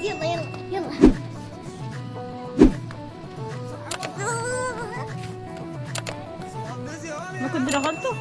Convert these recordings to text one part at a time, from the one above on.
يلا يلا يلا. ما كنت دخلته؟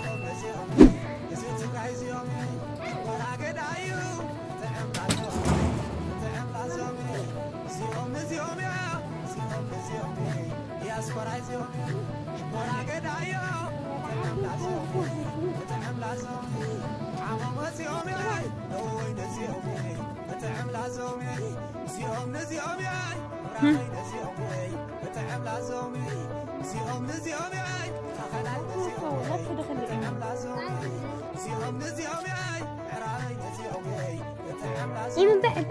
ايه من بعد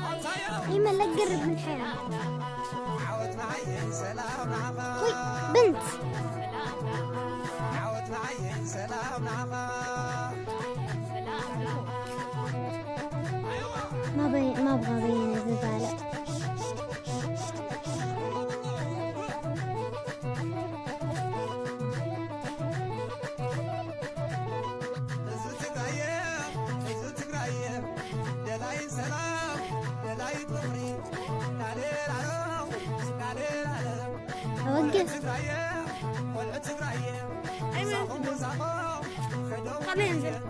بعد حياة ايمن لا تقرب من الحياة. وي بنت ما ابغى ابين الزبالة. اوقف خلينا ننزل.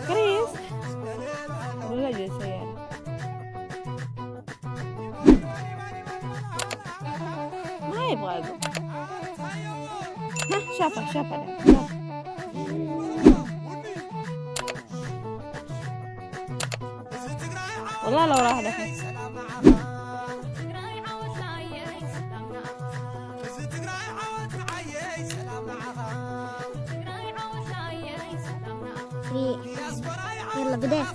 كريس ولا جاي سيارة. ما يبغى يقوم. ها شافه والله لو راح دحين. يلا بدأت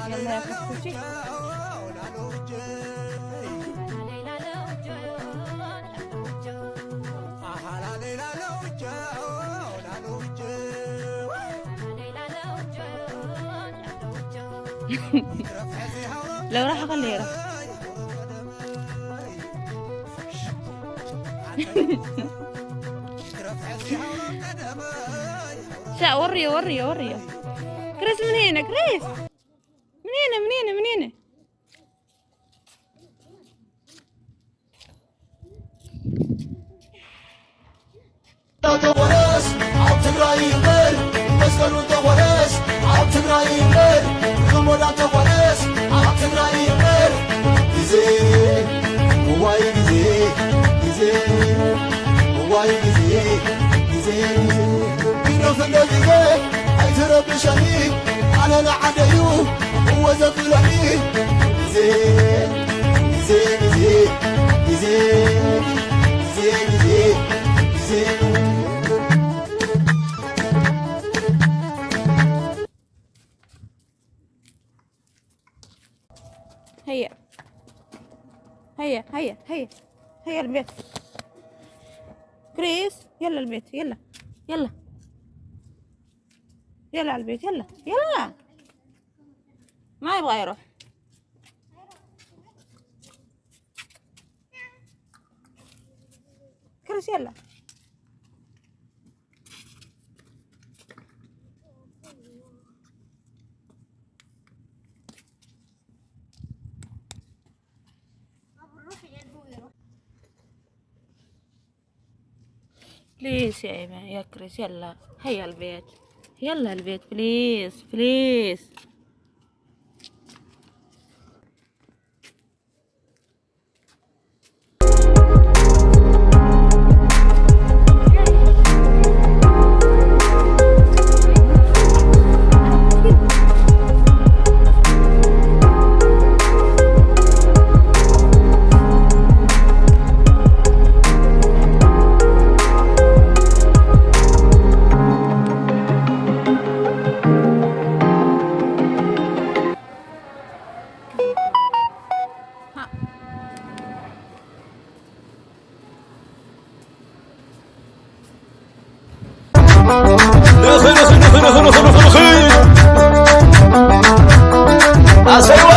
يلا يا كوتشي. لو راح اخليه يروح. شا وريه كريس من هنا. كريس من هنا على العديو هو زفلني زين زين زين زين زين زين زين. هيا البيت. كريس يلا البيت يلا على البيت يلا ما يبغى يروح. كريس يكرس يلا. بليز يا إيمان يكرس يلا. هيا البيت يلا البيت بليز بليز. خير